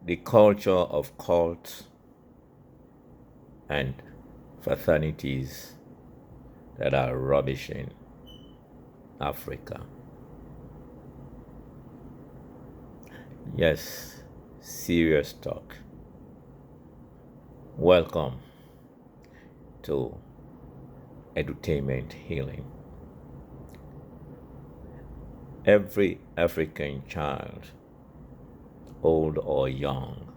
the culture of cults and fraternities that are ravaging Africa. Yes, serious talk. Welcome to Edutainment Healing. Every African child, old or young,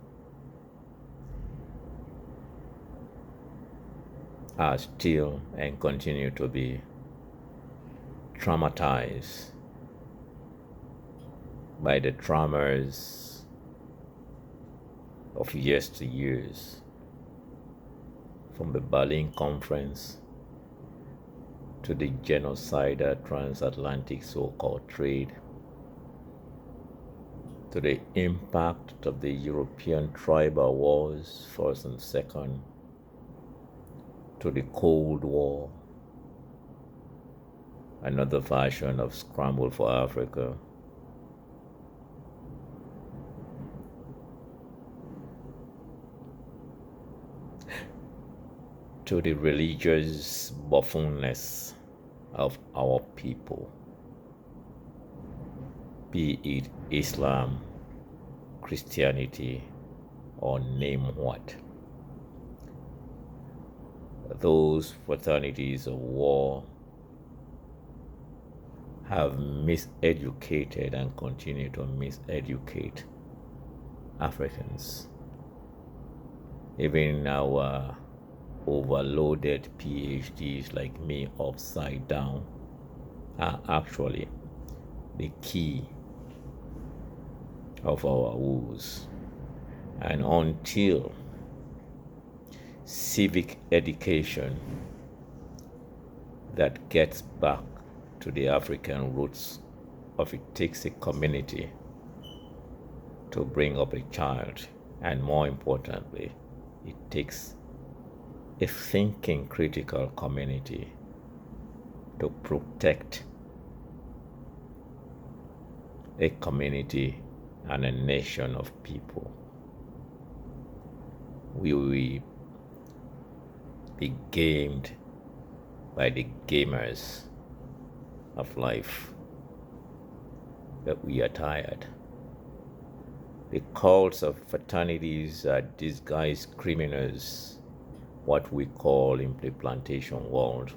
are still and continue to be traumatized by the traumas of years, from the Berlin Conference to the genocidal transatlantic so-called trade, to the impact of the European tribal wars, first and second, to the Cold War, another version of Scramble for Africa, to the religious buffoonness of our people, be it Islam, Christianity, or name what. Those fraternities of war have miseducated and continue to miseducate Africans. Even our overloaded PhDs like me upside down are actually the key of our woes. And until civic education that gets back to the African roots of it takes a community to bring up a child, and more importantly, it takes a thinking critical community to protect a community and a nation of people. We will be gamed by the gamers of life, but we are tired. The cults of fraternities are disguised criminals, what we call in the plantation world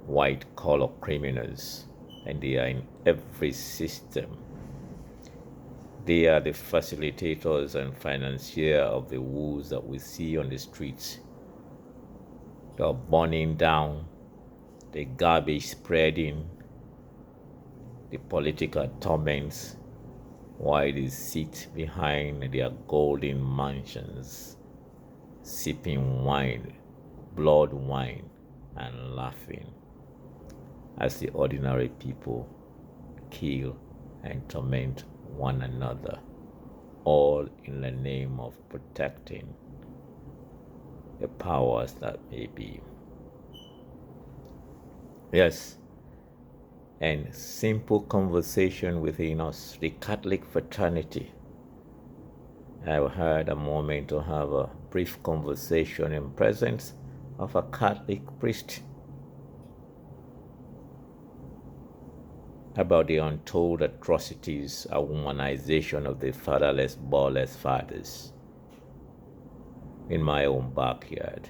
white collar criminals, and they are in every system. They are the facilitators and financiers of the wars that we see on the streets. They are burning down, the garbage spreading, the political torments, while they sit behind their golden mansions, sipping wine, blood wine, and laughing as the ordinary people kill and torment one another, all in the name of protecting the powers that may be. Yes, and simple conversation within us, the Catholic fraternity. I've had a moment to have a brief conversation in presence of a Catholic priest about the untold atrocities and womanization of the fatherless, bornless fathers in my own backyard,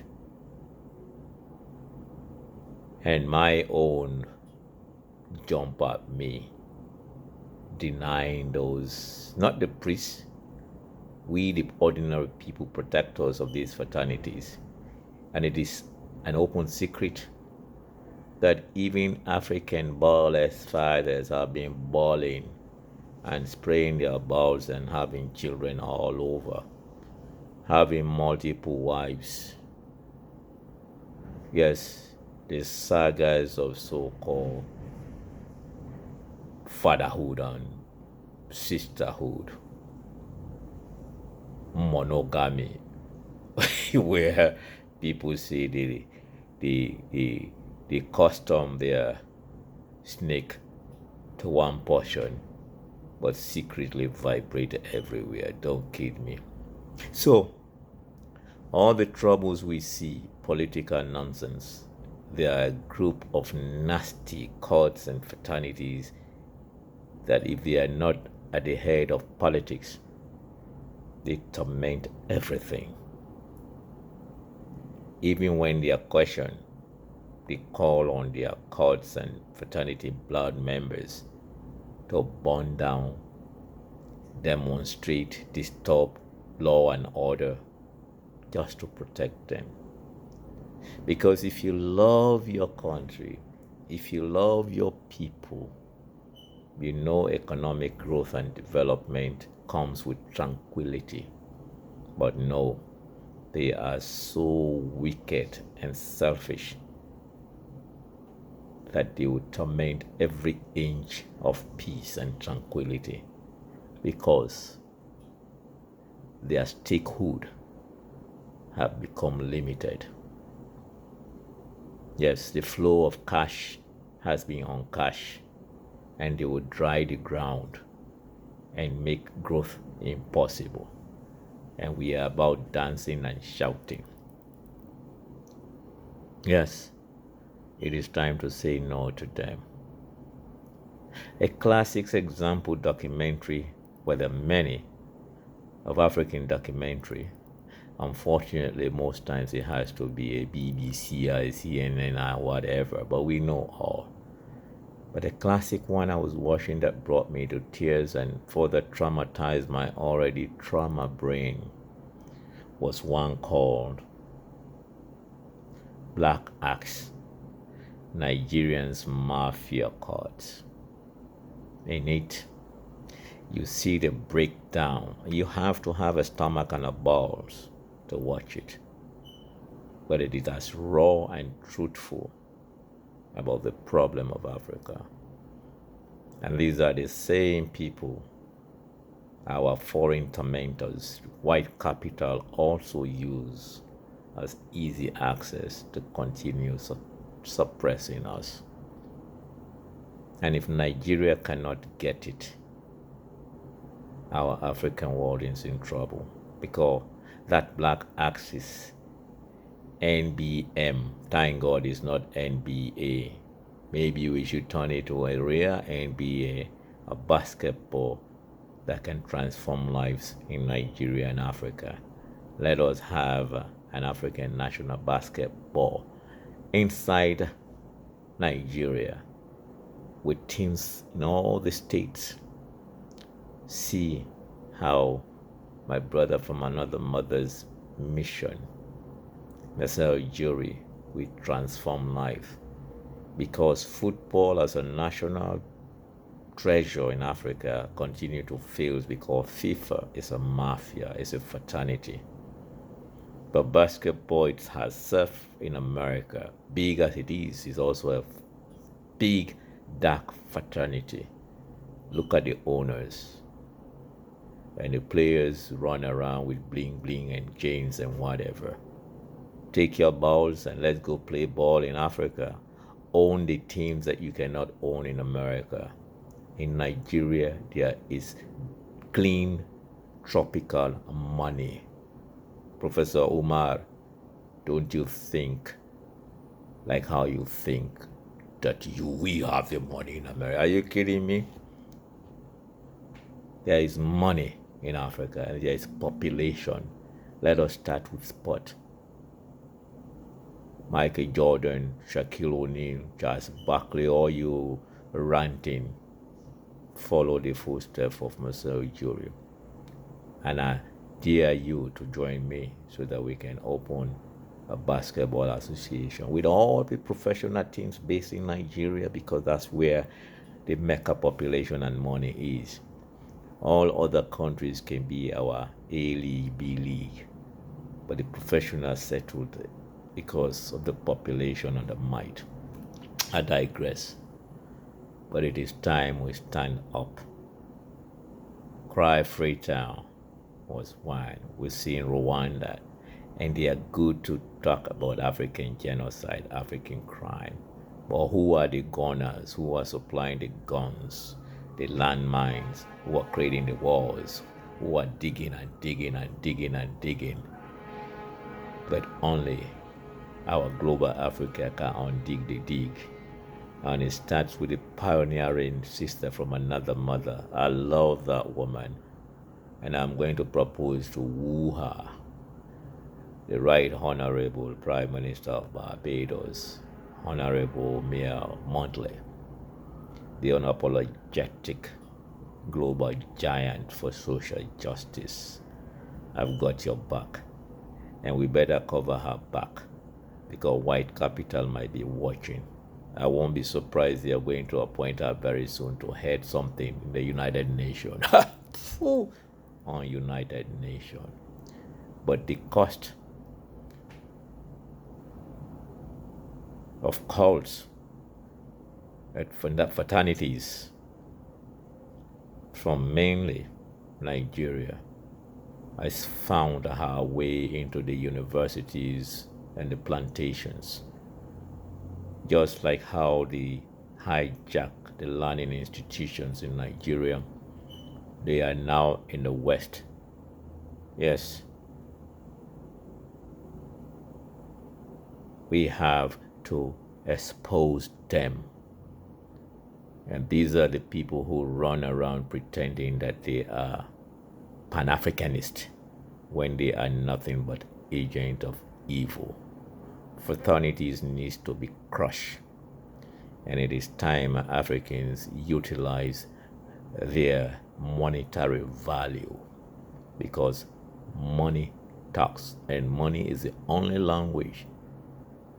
and my own jump at me, denying those, not the priests, we the ordinary people, protectors of these fraternities. And it is an open secret that even African bornless fathers have been bawling and spraying their bowels and having children all over, having multiple wives. Yes, the sagas of so-called fatherhood and sisterhood, monogamy, where people say the custom their snake to one portion but secretly vibrate everywhere. Don't kid me. So, all the troubles we see, political nonsense, they are a group of nasty cults and fraternities that, if they are not at the head of politics, they torment everything. Even when they are questioned, they call on their cults and fraternity blood members to burn down, demonstrate, disturb law and order just to protect them. Because if you love your country, if you love your people, you know economic growth and development comes with tranquility. But no, they are so wicked and selfish that they would torment every inch of peace and tranquility because their stakehood have become limited. Yes, the flow of cash has been on cash, and they would dry the ground and make growth impossible. And we are about dancing and shouting. Yes, it is time to say no to them. A classic example documentary, well, there are many, of African documentary. Unfortunately, most times it has to be a BBC or a CNN or whatever, but we know all. But a classic one I was watching that brought me to tears and further traumatized my already trauma brain was one called Black Axe, Nigerians Mafia Cards. In it, you see the breakdown. You have to have a stomach and a balls to watch it. But it is as raw and truthful about the problem of Africa. And these are the same people our foreign tormentors, white capital, also use as easy access to continue suppressing us. And if Nigeria cannot get it, our African world is in trouble, because that black axis, NBM, thank God is not NBA. Maybe we should turn it to a real NBA, a basketball that can transform lives in Nigeria and Africa. Let us have an African national basketball inside Nigeria with teams in all the states. See how my brother from another mother's mission, Mr. Jury, will transform life. Because football as a national treasure in Africa continue to fail because FIFA is a mafia, it's a fraternity. But basketball, it has served in America, big as it is also a big dark fraternity. Look at the owners. And the players run around with bling bling and chains and whatever. Take your balls and let's go play ball in Africa. Own the teams that you cannot own in America. In Nigeria, there is clean, tropical money. Professor Umar, don't you think like how you think that we have the money in America? Are you kidding me? There is money in Africa and there is population. Let us start with sport. Michael Jordan, Shaquille O'Neal, Charles Barkley, all you ranting, follow the footsteps of Mr. Ujiri. And I dare you to join me so that we can open a basketball association with all the professional teams based in Nigeria, because that's where the mecca population and money is. All other countries can be our A League, B League, but the professionals settled because of the population and the might. I digress. But it is time we stand up. Cry Freetown was one. We see in Rwanda, and they are good to talk about African genocide, African crime. But who are the gunners? Who are supplying the guns? the landmines, who are creating the walls, who are digging and digging and digging and digging. But only our global Africa can undig the dig. And it starts with a pioneering sister from another mother. I love that woman. And I'm going to propose to woo her, the Right Honorable Prime Minister of Barbados, Honorable Mia Montley, the unapologetic global giant for social justice. I've got your back. And we better cover her back, because white capital might be watching. I won't be surprised they are going to appoint her very soon to head something in the United Nations. On United Nations. But the cost of cults at fraternities from mainly Nigeria has found her way into the universities and the plantations, just like how they hijacked the learning institutions in Nigeria. They are now in the West. Yes, we have to expose them. And these are the people who run around pretending that they are Pan-Africanist when they are nothing but agents of evil. Fraternities needs to be crushed. And it is time Africans utilize their monetary value, because money talks, and money is the only language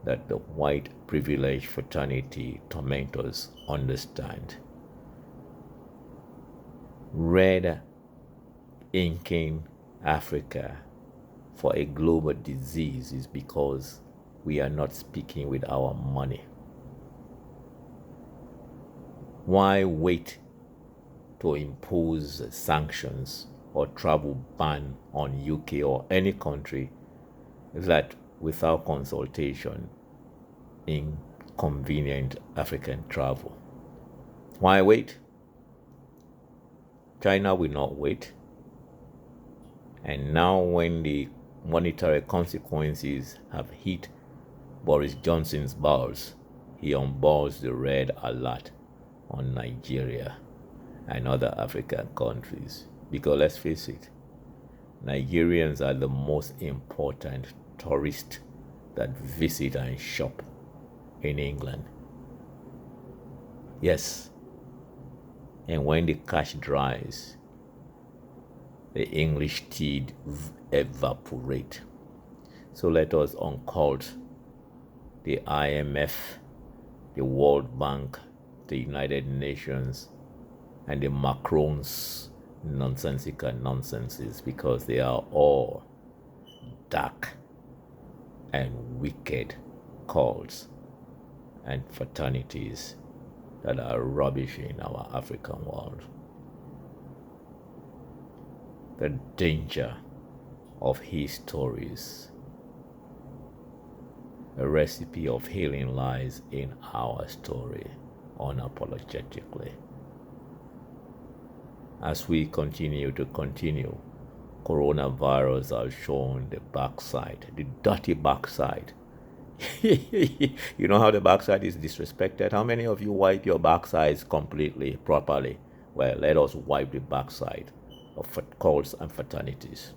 that the white privileged fraternity tormentors understand. Red inking Africa for a global disease is because we are not speaking with our money. Why wait to impose sanctions or travel ban on UK or any country that, without consultation, inconvenient African travel? Why wait? China will not wait. And now when the monetary consequences have hit Boris Johnson's balls, he unballs the red alert on Nigeria and other African countries. Because let's face it, Nigerians are the most important tourists that visit and shop in England. Yes. And when the cash dries, the English tea evaporate. So let us uncult the IMF, the World Bank, the United Nations, and the Macron's nonsensical nonsenses, because they are all dark and wicked cults and fraternities that are ravaging our African world. The danger of his stories. A recipe of healing lies in our story, unapologetically. As we continue, coronavirus has shown the backside, the dirty backside. You know how the backside is disrespected? How many of you wipe your backsides properly? Well, let us wipe the backside of cults and fraternities.